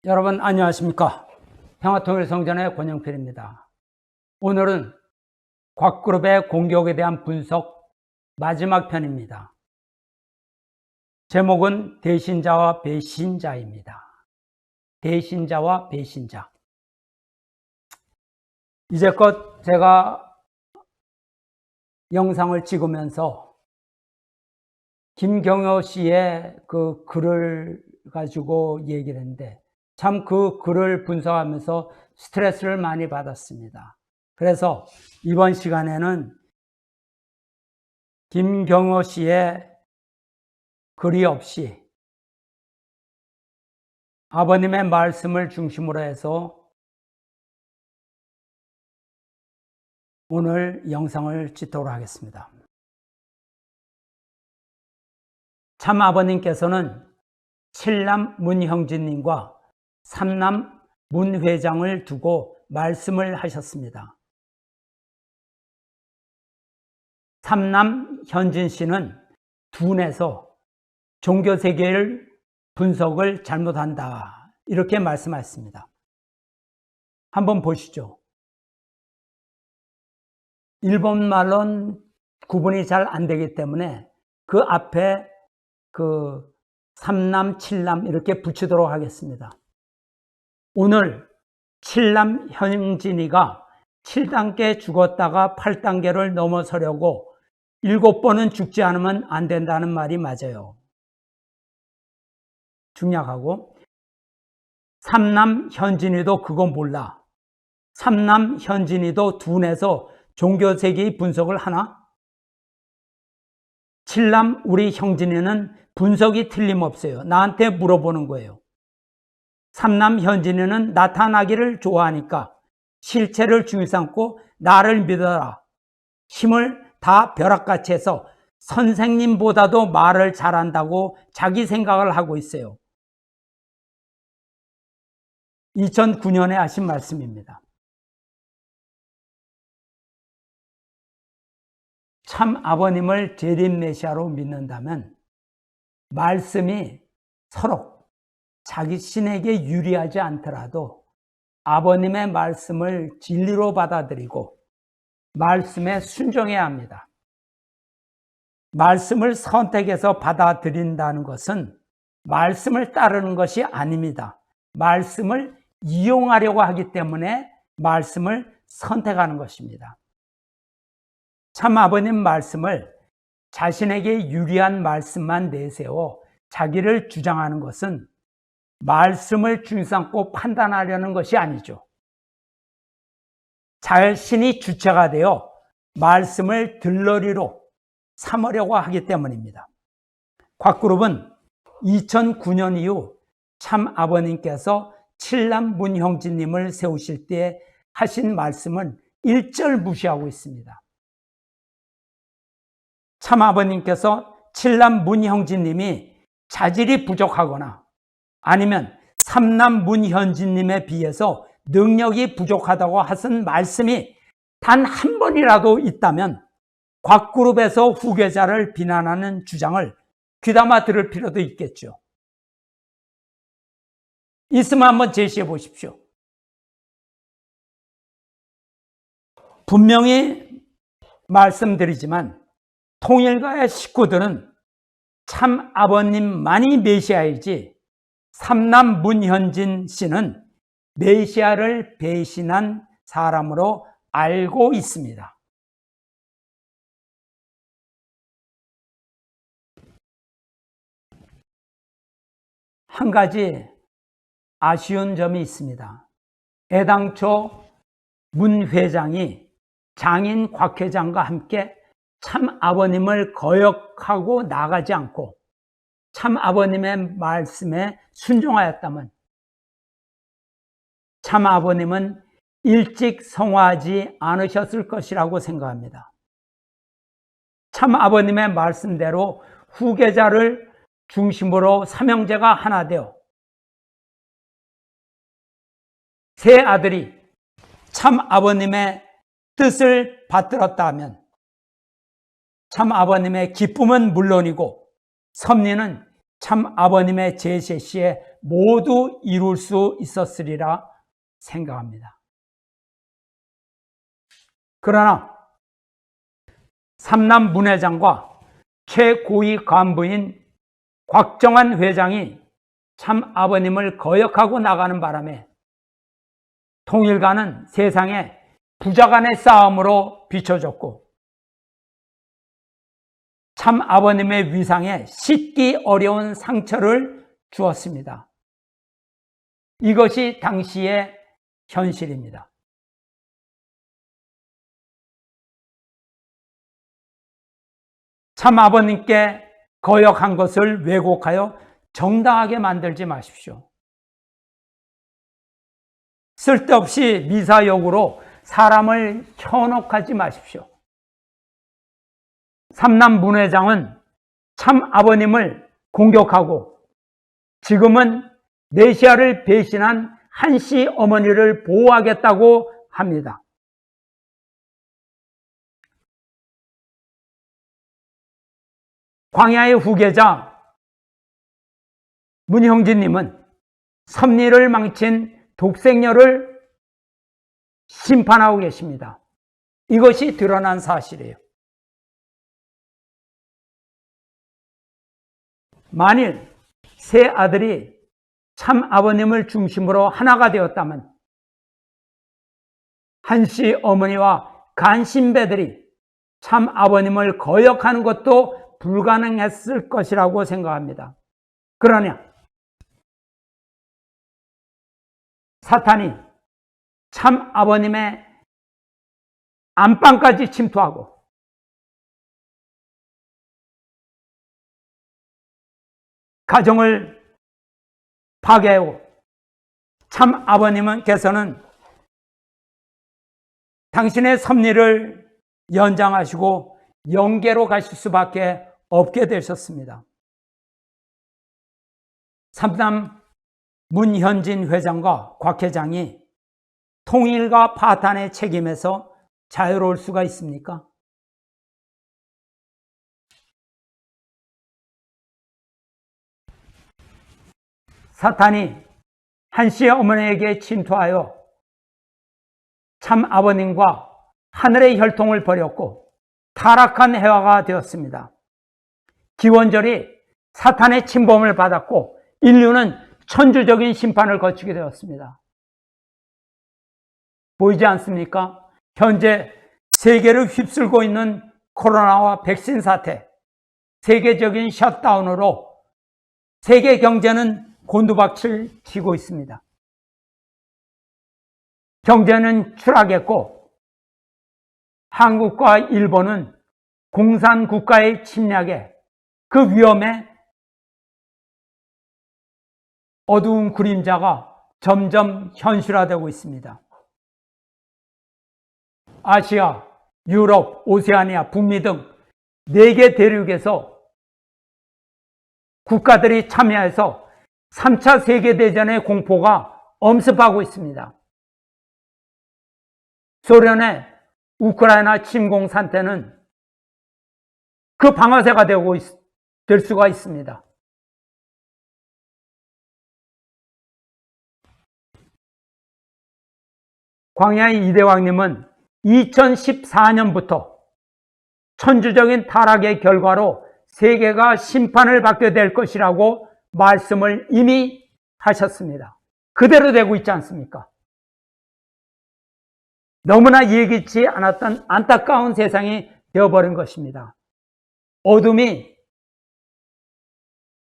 여러분 안녕하십니까? 평화통일성전의 권영필입니다. 오늘은 곽그룹의 공격에 대한 분석 마지막 편입니다. 제목은 대신자와 배신자입니다. 대신자와 배신자. 이제껏 제가 영상을 찍으면서 김경호 씨의 그 글을 가지고 얘기를 했는데 참 그 글을 분석하면서 스트레스를 많이 받았습니다. 그래서 이번 시간에는 김경호 씨의 글이 없이 아버님의 말씀을 중심으로 해서 오늘 영상을 찍도록 하겠습니다. 참 아버님께서는 칠남 문형진님과 삼남 문 회장을 두고 말씀을 하셨습니다. 삼남 현진 씨는 둔해서 종교세계를 분석을 잘못한다. 이렇게 말씀하셨습니다. 한번 보시죠. 일본말로는 구분이 잘 안 되기 때문에 그 앞에 그 삼남, 칠남 이렇게 붙이도록 하겠습니다. 오늘 칠남 현진이가 7단계 죽었다가 8단계를 넘어서려고 7번은 죽지 않으면 안 된다는 말이 맞아요. 중략하고 삼남 현진이도 그거 몰라. 삼남 현진이도 둔해서 종교세계의 분석을 하나? 칠남 우리 형진이는 분석이 틀림없어요. 나한테 물어보는 거예요. 삼남 현진이는 나타나기를 좋아하니까 실체를 중요 삼고 나를 믿어라. 힘을 다 벼락같이 해서 선생님보다도 말을 잘한다고 자기 생각을 하고 있어요. 2009년에 하신 말씀입니다. 참 아버님을 재림 메시아로 믿는다면 말씀이 서로 자기 신에게 유리하지 않더라도 아버님의 말씀을 진리로 받아들이고 말씀에 순종해야 합니다. 말씀을 선택해서 받아들인다는 것은 말씀을 따르는 것이 아닙니다. 말씀을 이용하려고 하기 때문에 말씀을 선택하는 것입니다. 참 아버님 말씀을 자신에게 유리한 말씀만 내세워 자기를 주장하는 것은 말씀을 중심삼고 판단하려는 것이 아니죠. 자신이 주체가 되어 말씀을 들러리로 삼으려고 하기 때문입니다. 곽그룹은 2009년 이후 참 아버님께서 칠남 문형진님을 세우실 때 하신 말씀은 일절 무시하고 있습니다. 참 아버님께서 칠남 문형진님이 자질이 부족하거나 아니면 삼남 문현진님에 비해서 능력이 부족하다고 하신 말씀이 단 한 번이라도 있다면 곽그룹에서 후계자를 비난하는 주장을 귀담아 들을 필요도 있겠죠. 있으면 한번 제시해 보십시오. 분명히 말씀드리지만 통일가의 식구들은 참 아버님만이 메시아이지 삼남 문현진 씨는 메시아를 배신한 사람으로 알고 있습니다. 한 가지 아쉬운 점이 있습니다. 애당초 문 회장이 장인 곽 회장과 함께 참 아버님을 거역하고 나가지 않고 참 아버님의 말씀에 순종하였다면 참 아버님은 일찍 성화하지 않으셨을 것이라고 생각합니다. 참 아버님의 말씀대로 후계자를 중심으로 삼형제가 하나 되어 세 아들이 참 아버님의 뜻을 받들었다 하면 참 아버님의 기쁨은 물론이고 섭리는 참 아버님의 제시 시에 모두 이룰 수 있었으리라 생각합니다. 그러나 삼남 문회장과 최고위 간부인 곽정환 회장이 참 아버님을 거역하고 나가는 바람에 통일가는 세상에 부자 간의 싸움으로 비춰졌고 참 아버님의 위상에 씻기 어려운 상처를 주었습니다. 이것이 당시의 현실입니다. 참 아버님께 거역한 것을 왜곡하여 정당하게 만들지 마십시오. 쓸데없이 미사역으로 사람을 현혹하지 마십시오. 삼남 문회장은 참 아버님을 공격하고 지금은 메시아를 배신한 한씨 어머니를 보호하겠다고 합니다. 광야의 후계자 문형진님은 섭리를 망친 독생녀를 심판하고 계십니다. 이것이 드러난 사실이에요. 만일 세 아들이 참 아버님을 중심으로 하나가 되었다면 한씨 어머니와 간신배들이 참 아버님을 거역하는 것도 불가능했을 것이라고 생각합니다. 그러냐? 사탄이 참 아버님의 안방까지 침투하고 가정을 파괴하고 참 아버님께서는 당신의 섭리를 연장하시고 영계로 가실 수밖에 없게 되셨습니다. 삼남 문현진 회장과 곽 회장이 통일과 파탄의 책임에서 자유로울 수가 있습니까? 사탄이 한씨의 어머니에게 침투하여 참 아버님과 하늘의 혈통을 벌였고 타락한 해화가 되었습니다. 기원절이 사탄의 침범을 받았고 인류는 천주적인 심판을 거치게 되었습니다. 보이지 않습니까? 현재 세계를 휩쓸고 있는 코로나와 백신 사태, 세계적인 셧다운으로 세계 경제는 곤두박질 치고 있습니다. 경제는 추락했고 한국과 일본은 공산국가의 침략에 그 위험에 어두운 그림자가 점점 현실화되고 있습니다. 아시아, 유럽, 오세아니아, 북미 등 4개 대륙에서 국가들이 참여해서 3차 세계대전의 공포가 엄습하고 있습니다. 소련의 우크라이나 침공 사태는 그 방아쇠가 될 수가 있습니다. 광야의 이대왕님은 2014년부터 천주적인 타락의 결과로 세계가 심판을 받게 될 것이라고 말씀을 이미 하셨습니다. 그대로 되고 있지 않습니까? 너무나 예기치 않았던 안타까운 세상이 되어버린 것입니다. 어둠이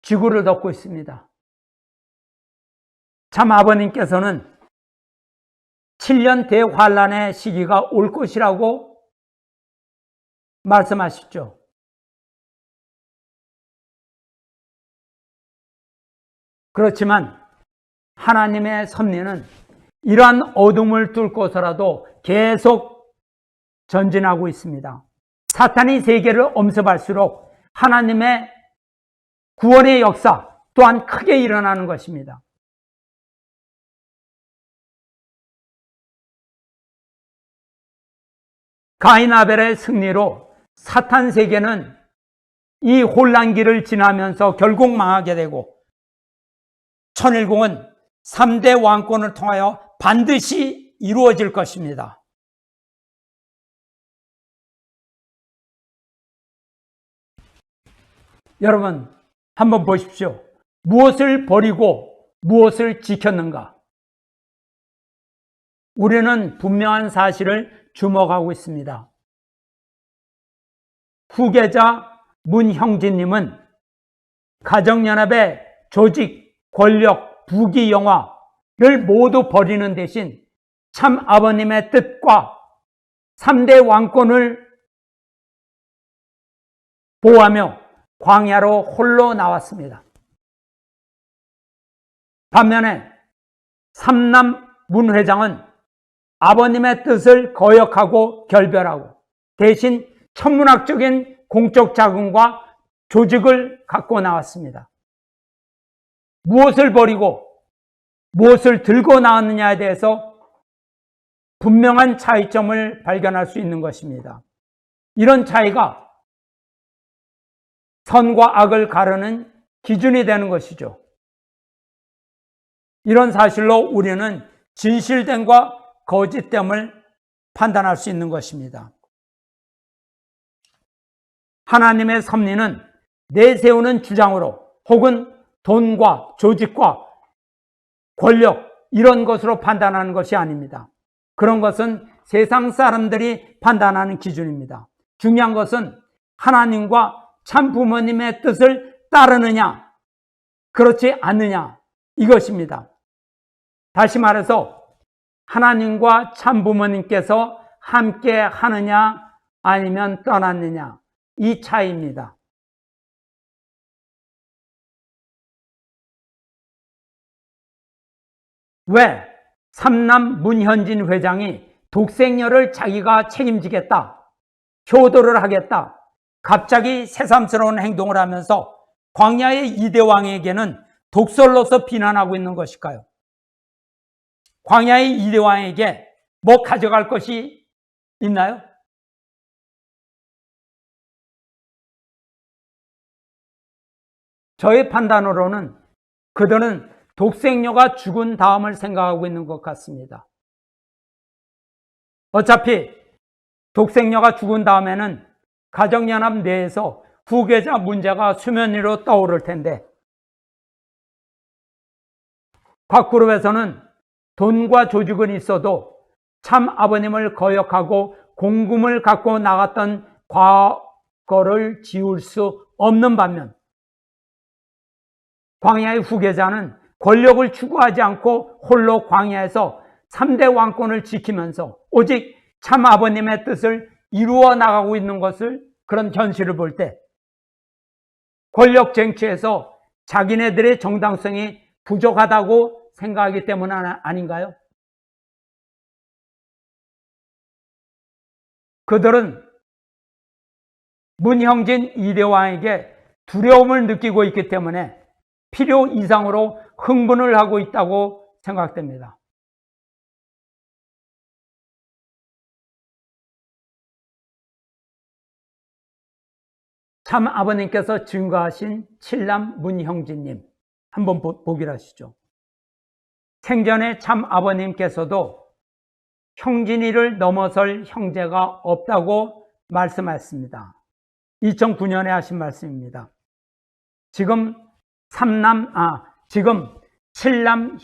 지구를 덮고 있습니다. 참 아버님께서는 7년 대환란의 시기가 올 것이라고 말씀하셨죠. 그렇지만 하나님의 섭리는 이러한 어둠을 뚫고서라도 계속 전진하고 있습니다. 사탄이 세계를 엄습할수록 하나님의 구원의 역사 또한 크게 일어나는 것입니다. 가인 아벨의 승리로 사탄 세계는 이 혼란기를 지나면서 결국 망하게 되고 천일궁은 3대 왕권을 통하여 반드시 이루어질 것입니다. 여러분, 한번 보십시오. 무엇을 버리고 무엇을 지켰는가? 우리는 분명한 사실을 주목하고 있습니다. 후계자 문형진님은 가정연합의 조직, 권력, 부귀, 영화를 모두 버리는 대신 참 아버님의 뜻과 3대 왕권을 보호하며 광야로 홀로 나왔습니다. 반면에 삼남 문 회장은 아버님의 뜻을 거역하고 결별하고 대신 천문학적인 공적 자금과 조직을 갖고 나왔습니다. 무엇을 버리고 무엇을 들고 나왔느냐에 대해서 분명한 차이점을 발견할 수 있는 것입니다. 이런 차이가 선과 악을 가르는 기준이 되는 것이죠. 이런 사실로 우리는 진실됨과 거짓됨을 판단할 수 있는 것입니다. 하나님의 섭리는 내세우는 주장으로 혹은 돈과 조직과 권력 이런 것으로 판단하는 것이 아닙니다. 그런 것은 세상 사람들이 판단하는 기준입니다. 중요한 것은 하나님과 참 부모님의 뜻을 따르느냐 그렇지 않느냐 이것입니다. 다시 말해서 하나님과 참 부모님께서 함께 하느냐 아니면 떠났느냐 이 차이입니다. 왜 삼남 문현진 회장이 독생녀를 자기가 책임지겠다, 효도를 하겠다, 갑자기 새삼스러운 행동을 하면서 광야의 2대 왕에게는 독설로서 비난하고 있는 것일까요? 광야의 2대 왕에게 뭐 가져갈 것이 있나요? 저의 판단으로는 그들은 독생녀가 죽은 다음을 생각하고 있는 것 같습니다. 어차피 독생녀가 죽은 다음에는 가정연합 내에서 후계자 문제가 수면 위로 떠오를 텐데 각 그룹에서는 돈과 조직은 있어도 참 아버님을 거역하고 공금을 갖고 나갔던 과거를 지울 수 없는 반면 광야의 후계자는 권력을 추구하지 않고 홀로 광야에서 3대 왕권을 지키면서 오직 참 아버님의 뜻을 이루어 나가고 있는 것을 그런 현실을 볼 때 권력 쟁취에서 자기네들의 정당성이 부족하다고 생각하기 때문 아닌가요? 그들은 문형진 2대 왕에게 두려움을 느끼고 있기 때문에 필요 이상으로 흥분을 하고 있다고 생각됩니다. 참 아버님께서 증거하신 칠남 문형진님 한번 보기로 하시죠. 생전에 참 아버님께서도 형진이를 넘어설 형제가 없다고 말씀하셨습니다. 2009년에 하신 말씀입니다. 지금 칠남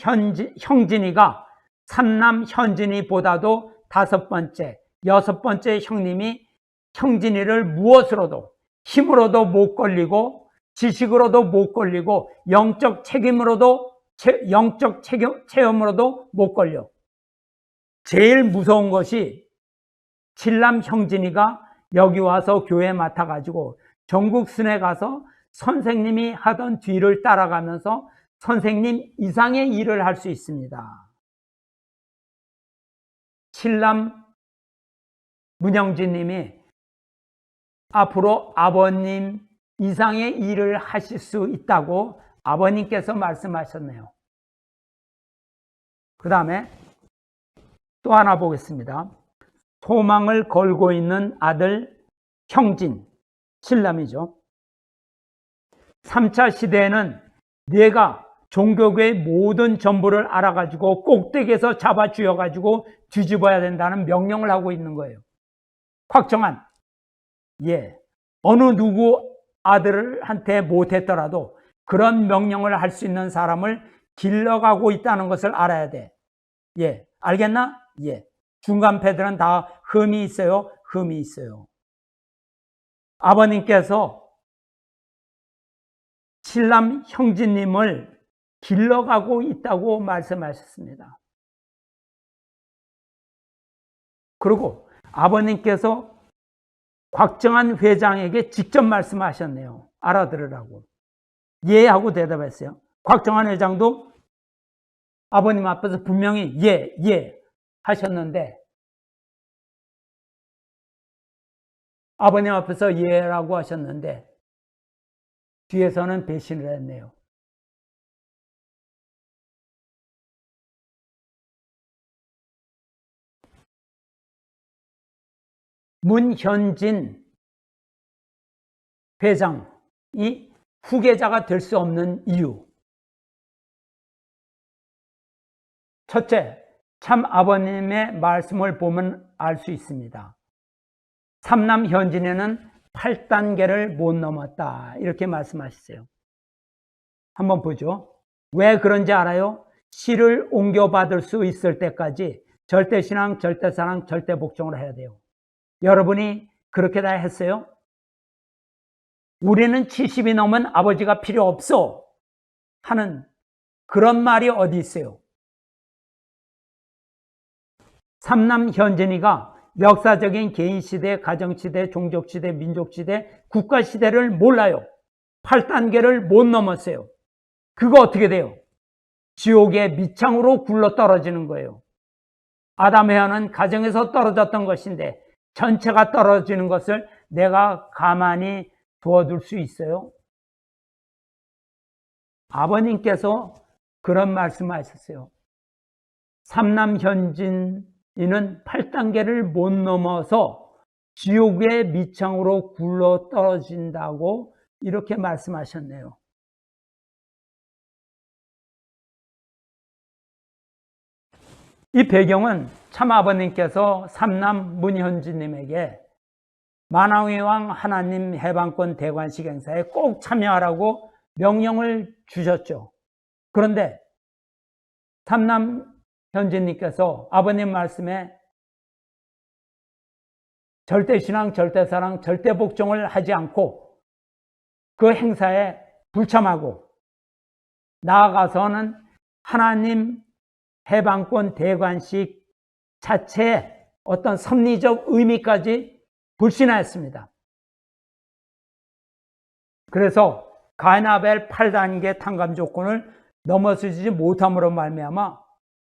형진이가 삼남 현진이보다도 5번째, 6번째 형님이 형진이를 무엇으로도 힘으로도 못 걸리고 지식으로도 못 걸리고 영적 체험으로도 못 걸려. 제일 무서운 것이 칠남 형진이가 여기 와서 교회 맡아가지고 전국 순회 가서 선생님이 하던 뒤를 따라가면서 선생님 이상의 일을 할 수 있습니다. 칠남 문형진 님이 앞으로 아버님 이상의 일을 하실 수 있다고 아버님께서 말씀하셨네요. 그 다음에 또 하나 보겠습니다. 소망을 걸고 있는 아들 형진, 칠남이죠. 3차 시대에는 내가 종교계의 모든 전부를 알아가지고 꼭대기에서 잡아 쥐어가지고 뒤집어야 된다는 명령을 하고 있는 거예요. 곽정한, 어느 누구 아들한테 못했더라도 그런 명령을 할 수 있는 사람을 길러가고 있다는 것을 알아야 돼. 알겠나? 중간 패들은 다 흠이 있어요. 흠이 있어요. 아버님께서 칠남 형제님을 길러가고 있다고 말씀하셨습니다. 그리고 아버님께서 곽정한 회장에게 직접 말씀하셨네요. 알아들으라고. 하고 대답했어요. 곽정한 회장도 아버님 앞에서 분명히 하셨는데 아버님 앞에서 라고 하셨는데 뒤에서는 배신을 했네요. 문현진 회장이 후계자가 될 수 없는 이유. 첫째, 참 아버님의 말씀을 보면 알 수 있습니다. 삼남 현진에는 8단계를 못 넘었다. 이렇게 말씀하셨어요. 한번 보죠. 왜 그런지 알아요? 씨를 옮겨받을 수 있을 때까지 절대신앙, 절대사랑, 절대복종을 해야 돼요. 여러분이 그렇게 다 했어요? 우리는 70이 넘은 아버지가 필요 없어 하는 그런 말이 어디 있어요? 삼남 현진이가 역사적인 개인시대, 가정시대, 종족시대, 민족시대, 국가시대를 몰라요. 8단계를 못 넘었어요. 그거 어떻게 돼요? 지옥의 밑창으로 굴러 떨어지는 거예요. 아담 헤아는 가정에서 떨어졌던 것인데 전체가 떨어지는 것을 내가 가만히 두어둘 수 있어요? 아버님께서 그런 말씀을 하셨어요. 삼남 현진이는 8단계를 못 넘어서 지옥의 밑창으로 굴러 떨어진다고 이렇게 말씀하셨네요. 이 배경은 참 아버님께서 삼남 문현진님에게 만왕의 왕 하나님 해방권 대관식 행사에 꼭 참여하라고 명령을 주셨죠. 그런데 삼남 현진님께서 아버님 말씀에 절대신앙, 절대사랑, 절대복종을 하지 않고 그 행사에 불참하고 나아가서는 하나님 해방권 대관식 자체의 어떤 섭리적 의미까지 불신하였습니다. 그래서 가인 아벨 8단계 탕감 조건을 넘어서지 못함으로 말미암아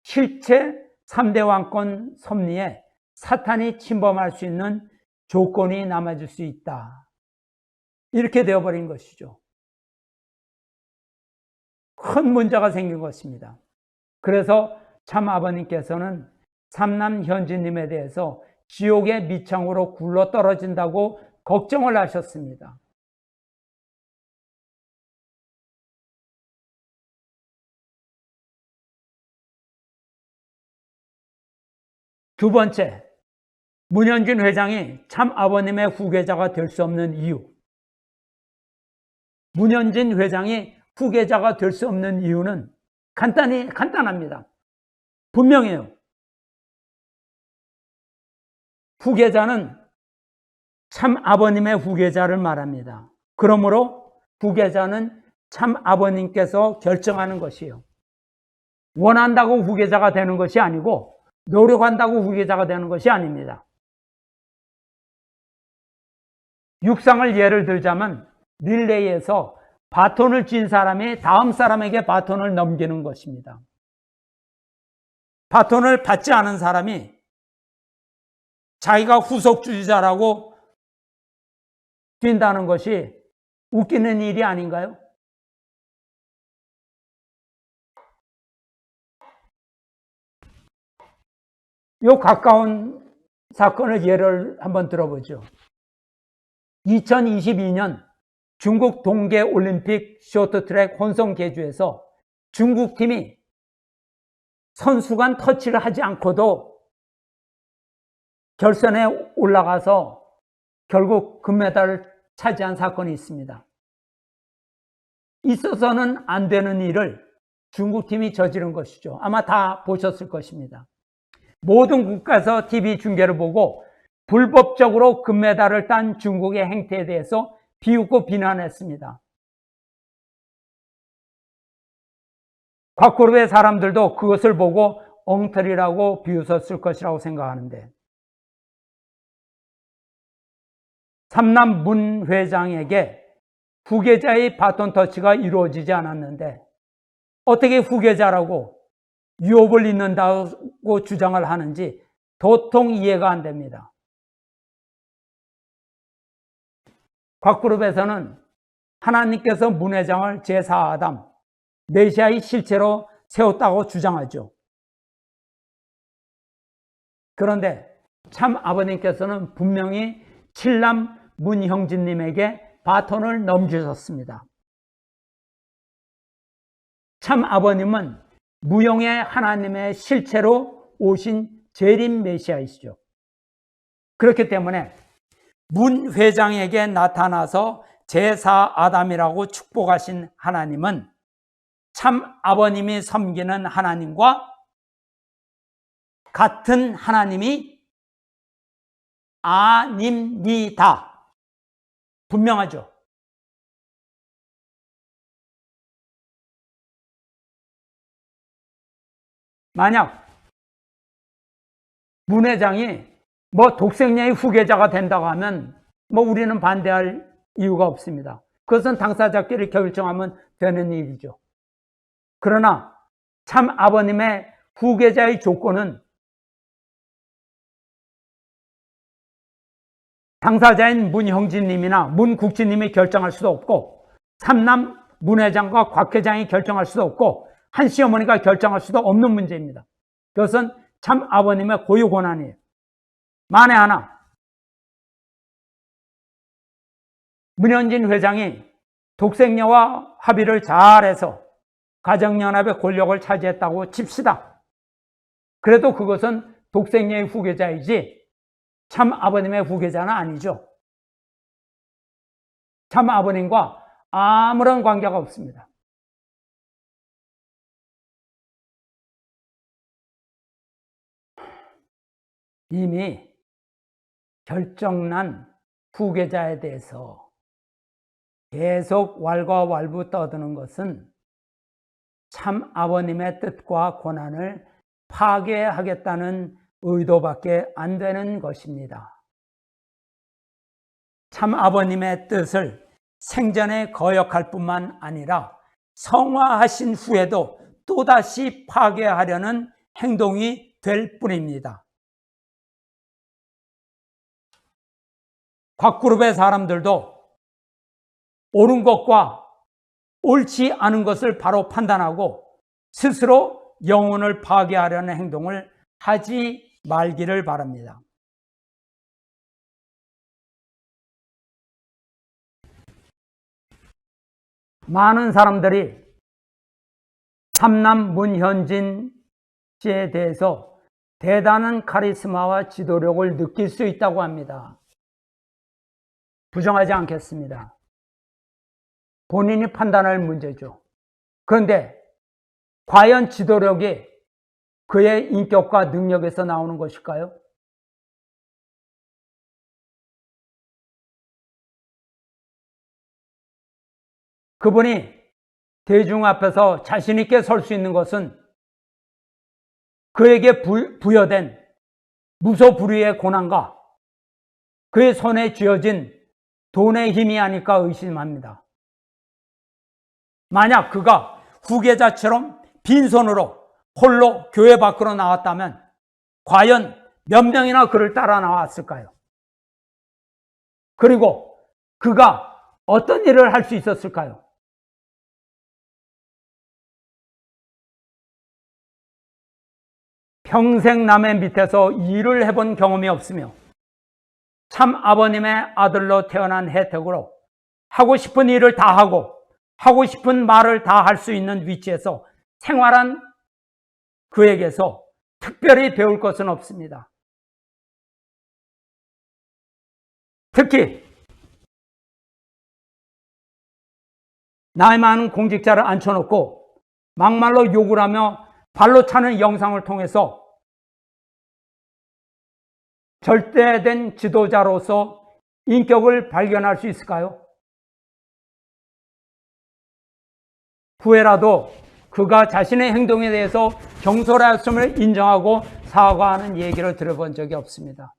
실제 3대 왕권 섭리에 사탄이 침범할 수 있는 조건이 남아질 수 있다. 이렇게 되어버린 것이죠. 큰 문제가 생긴 것입니다. 그래서 참 아버님께서는 삼남 현진님에 대해서 지옥의 밑창으로 굴러 떨어진다고 걱정을 하셨습니다. 두 번째, 문현진 회장이 참 아버님의 후계자가 될 수 없는 이유. 문현진 회장이 후계자가 될 수 없는 이유는 간단합니다. 분명해요. 후계자는 참 아버님의 후계자를 말합니다. 그러므로 후계자는 참 아버님께서 결정하는 것이에요. 원한다고 후계자가 되는 것이 아니고 노력한다고 후계자가 되는 것이 아닙니다. 육상을 예를 들자면 릴레이에서 바톤을 쥔 사람이 다음 사람에게 바톤을 넘기는 것입니다. 바톤을 받지 않은 사람이 자기가 후속주자라고 뛴다는 것이 웃기는 일이 아닌가요? 이 가까운 사건을 예를 한번 들어보죠. 2022년 중국 동계올림픽 쇼트트랙 혼성 계주에서 중국 팀이 선수 간 터치를 하지 않고도 결선에 올라가서 결국 금메달을 차지한 사건이 있습니다. 있어서는 안 되는 일을 중국 팀이 저지른 것이죠. 아마 다 보셨을 것입니다. 모든 국가에서 TV 중계를 보고 불법적으로 금메달을 딴 중국의 행태에 대해서 비웃고 비난했습니다. 곽그룹의 사람들도 그것을 보고 엉터리라고 비웃었을 것이라고 생각하는데, 삼남 문 회장에게 후계자의 바톤 터치가 이루어지지 않았는데 어떻게 후계자라고 유업을 잇는다고 주장을 하는지 도통 이해가 안 됩니다. 곽그룹에서는 하나님께서 문 회장을 제4아담, 메시아의 실체로 세웠다고 주장하죠. 그런데 참 아버님께서는 분명히 칠남 문형진님에게 바톤을 넘기셨습니다. 참 아버님은 무용의 하나님의 실체로 오신 재림 메시아이시죠. 그렇기 때문에 문 회장에게 나타나서 제4아담이라고 축복하신 하나님은 참 아버님이 섬기는 하나님과 같은 하나님이 아닙니다. 분명하죠. 만약 문 회장이 독생녀의 후계자가 된다고 하면 우리는 반대할 이유가 없습니다. 그것은 당사자끼리 결정하면 되는 일이죠. 그러나 참 아버님의 후계자의 조건은 당사자인 문형진님이나 문국진님이 결정할 수도 없고, 삼남 문 회장과 곽 회장이 결정할 수도 없고, 한 시어머니가 결정할 수도 없는 문제입니다. 그것은 참 아버님의 고유 권한이에요. 만에 하나 문현진 회장이 독생녀와 합의를 잘해서 가정연합의 권력을 차지했다고 칩시다. 그래도 그것은 독생녀의 후계자이지 참 아버님의 후계자는 아니죠. 참 아버님과 아무런 관계가 없습니다. 이미 결정난 후계자에 대해서 계속 왈가왈부 떠드는 것은 참 아버님의 뜻과 권한을 파괴하겠다는 의도밖에 안 되는 것입니다. 참 아버님의 뜻을 생전에 거역할 뿐만 아니라 성화하신 후에도 또다시 파괴하려는 행동이 될 뿐입니다. 곽그룹의 사람들도 옳은 것과 옳지 않은 것을 바로 판단하고 스스로 영혼을 파괴하려는 행동을 하지 말기를 바랍니다. 많은 사람들이 삼남 문현진 씨에 대해서 대단한 카리스마와 지도력을 느낄 수 있다고 합니다. 부정하지 않겠습니다. 본인이 판단할 문제죠. 그런데 과연 지도력이 그의 인격과 능력에서 나오는 것일까요? 그분이 대중 앞에서 자신 있게 설 수 있는 것은 그에게 부여된 무소불위의 고난과 그의 손에 쥐어진 돈의 힘이 아닐까 의심합니다. 만약 그가 후계자처럼 빈손으로 홀로 교회 밖으로 나왔다면 과연 몇 명이나 그를 따라 나왔을까요? 그리고 그가 어떤 일을 할 수 있었을까요? 평생 남의 밑에서 일을 해본 경험이 없으며 참 아버님의 아들로 태어난 혜택으로 하고 싶은 일을 다 하고 하고 싶은 말을 다 할 수 있는 위치에서 생활한 그에게서 특별히 배울 것은 없습니다. 특히 나이 많은 공직자를 앉혀놓고 막말로 욕을 하며 발로 차는 영상을 통해서 절대된 지도자로서 인격을 발견할 수 있을까요? 후회라도 그가 자신의 행동에 대해서 경솔하였음을 인정하고 사과하는 얘기를 들어본 적이 없습니다.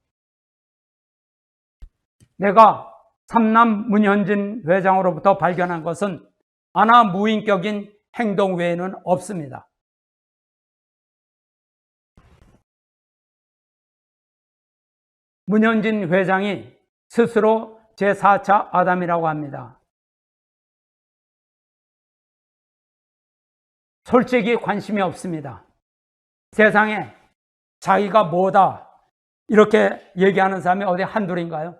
내가 삼남 문현진 회장으로부터 발견한 것은 하나 무인격인 행동 외에는 없습니다. 문현진 회장이 스스로 제4차 아담이라고 합니다. 솔직히 관심이 없습니다. 세상에 자기가 뭐다 이렇게 얘기하는 사람이 어디 한둘인가요?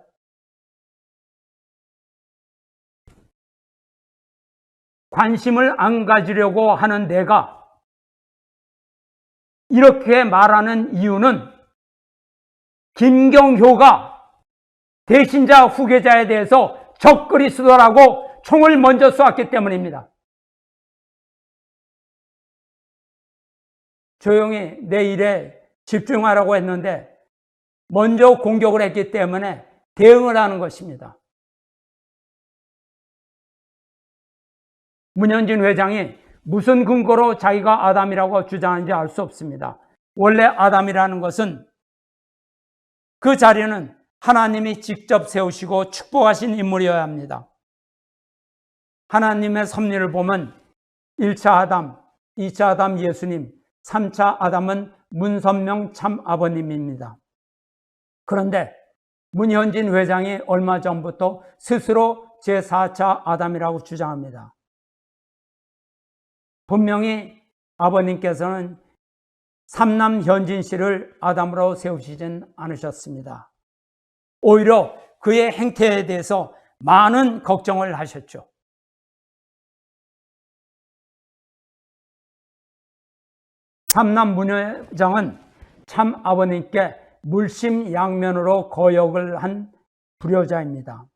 관심을 안 가지려고 하는 내가 이렇게 말하는 이유는 김경효가 대신자 후계자에 대해서 적그리 쓰더라고 총을 먼저 쏘았기 때문입니다. 조용히 내 일에 집중하라고 했는데 먼저 공격을 했기 때문에 대응을 하는 것입니다. 문현진 회장이 무슨 근거로 자기가 아담이라고 주장하는지 알 수 없습니다. 원래 아담이라는 것은 그 자리는 하나님이 직접 세우시고 축복하신 인물이어야 합니다. 하나님의 섭리를 보면 1차 아담, 2차 아담 예수님, 3차 아담은 문선명 참 아버님입니다. 그런데 문현진 회장이 얼마 전부터 스스로 제4차 아담이라고 주장합니다. 분명히 아버님께서는 삼남 현진 씨를 아담으로 세우시진 않으셨습니다. 오히려 그의 행태에 대해서 많은 걱정을 하셨죠. 삼남 문 회장은 참 아버님께 물심양면으로 거역을 한 불효자입니다.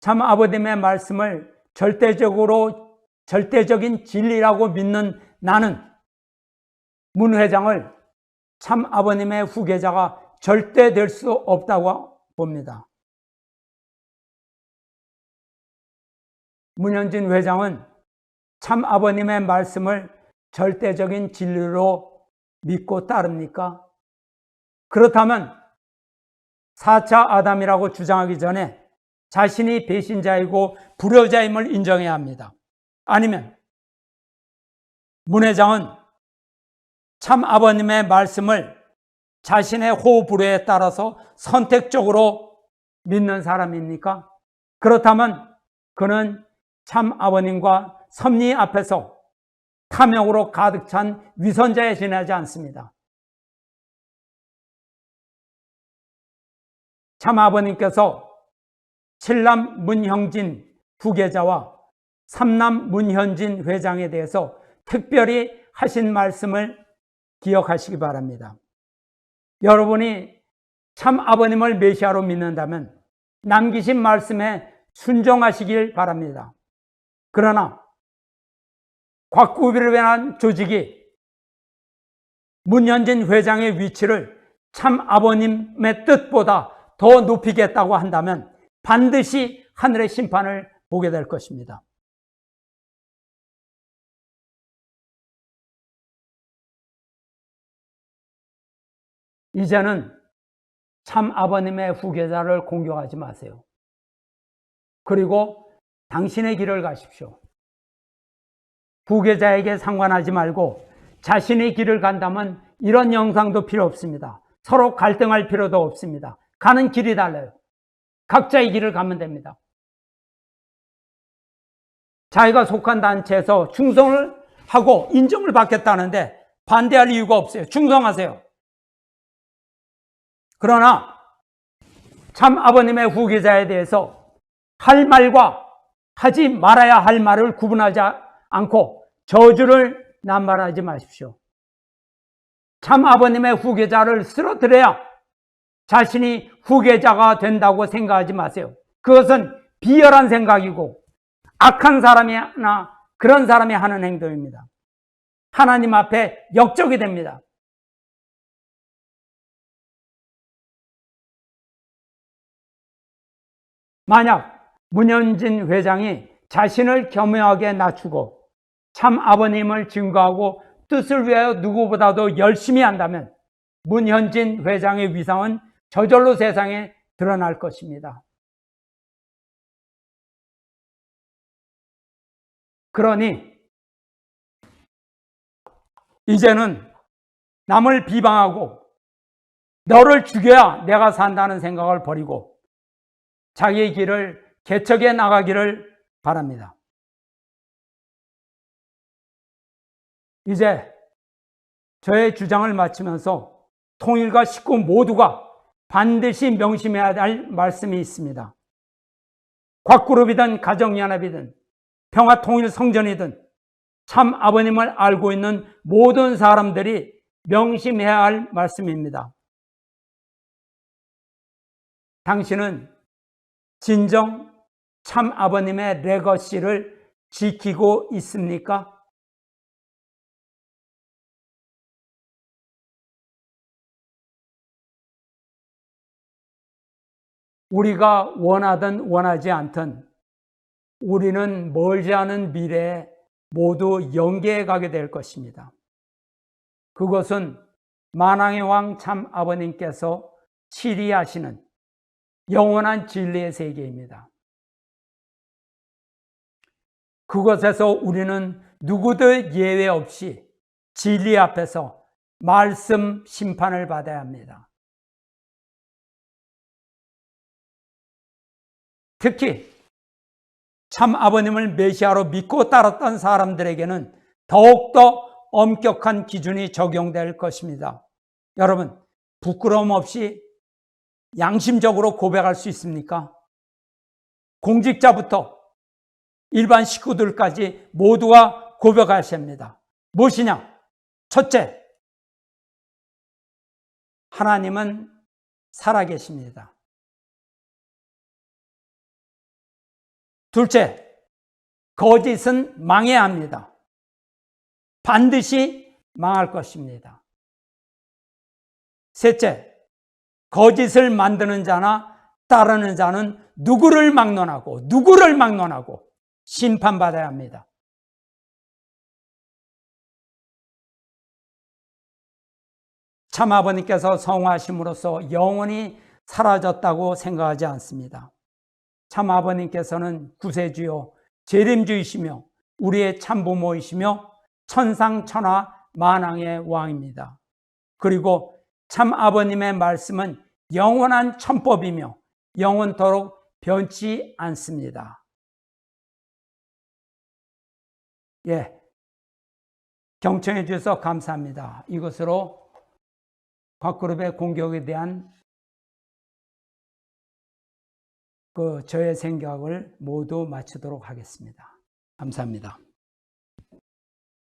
참 아버님의 말씀을 절대적인 진리라고 믿는 나는 문 회장을 참 아버님의 후계자가 절대 될 수 없다고 봅니다. 문현진 회장은 참 아버님의 말씀을 절대적인 진리로 믿고 따릅니까? 그렇다면 4차 아담이라고 주장하기 전에 자신이 배신자이고 불효자임을 인정해야 합니다. 아니면 문 회장은 참 아버님의 말씀을 자신의 호불호에 따라서 선택적으로 믿는 사람입니까? 그렇다면 그는 참 아버님과 섭리 앞에서 탐욕으로 가득 찬 위선자에 지나지 않습니다. 참 아버님께서 7남 문형진 후계자와 3남 문현진 회장에 대해서 특별히 하신 말씀을 기억하시기 바랍니다. 여러분이 참 아버님을 메시아로 믿는다면 남기신 말씀에 순종하시길 바랍니다. 그러나 곽구비를 위한 조직이 문현진 회장의 위치를 참 아버님의 뜻보다 더 높이겠다고 한다면 반드시 하늘의 심판을 보게 될 것입니다. 이제는 참 아버님의 후계자를 공격하지 마세요. 그리고 당신의 길을 가십시오. 후계자에게 상관하지 말고 자신의 길을 간다면 이런 영상도 필요 없습니다. 서로 갈등할 필요도 없습니다. 가는 길이 달라요. 각자의 길을 가면 됩니다. 자기가 속한 단체에서 충성을 하고 인정을 받겠다는데 반대할 이유가 없어요. 충성하세요. 그러나 참 아버님의 후계자에 대해서 할 말과 하지 말아야 할 말을 구분하지 않고 저주를 남발하지 마십시오. 참 아버님의 후계자를 쓰러뜨려야 자신이 후계자가 된다고 생각하지 마세요. 그것은 비열한 생각이고 악한 사람이나 그런 사람이 하는 행동입니다. 하나님 앞에 역적이 됩니다. 만약 문현진 회장이 자신을 겸허하게 낮추고 참 아버님을 증거하고 뜻을 위하여 누구보다도 열심히 한다면 문현진 회장의 위상은 저절로 세상에 드러날 것입니다. 그러니 이제는 남을 비방하고 너를 죽여야 내가 산다는 생각을 버리고 자기의 길을 개척해 나가기를 바랍니다. 이제 저의 주장을 마치면서 통일과 식구 모두가 반드시 명심해야 할 말씀이 있습니다. 곽그룹이든 가정연합이든 평화통일성전이든 참 아버님을 알고 있는 모든 사람들이 명심해야 할 말씀입니다. 당신은 진정 참 아버님의 레거시를 지키고 있습니까? 우리가 원하든 원하지 않든 우리는 멀지 않은 미래에 모두 영계에 가게 될 것입니다. 그것은 만왕의 왕 참 아버님께서 치리하시는 영원한 진리의 세계입니다. 그것에서 우리는 누구도 예외 없이 진리 앞에서 말씀 심판을 받아야 합니다. 특히 참 아버님을 메시아로 믿고 따랐던 사람들에게는 더욱더 엄격한 기준이 적용될 것입니다. 여러분, 부끄러움 없이 양심적으로 고백할 수 있습니까? 공직자부터 일반 식구들까지 모두가 고백하셔야 합니다. 무엇이냐? 첫째, 하나님은 살아계십니다. 둘째, 거짓은 망해야 합니다. 반드시 망할 것입니다. 셋째, 거짓을 만드는 자나 따르는 자는 누구를 막론하고 심판받아야 합니다. 참 아버님께서 성화하심으로써 영원히 사라졌다고 생각하지 않습니다. 참 아버님께서는 구세주요 재림주이시며 우리의 참부모이시며 천상천하 만왕의 왕입니다. 그리고 참 아버님의 말씀은 영원한 천법이며 영원토록 변치 않습니다. 경청해 주셔서 감사합니다. 이것으로 곽그룹의 공격에 대한 저의 생각을 모두 마치도록 하겠습니다. 감사합니다.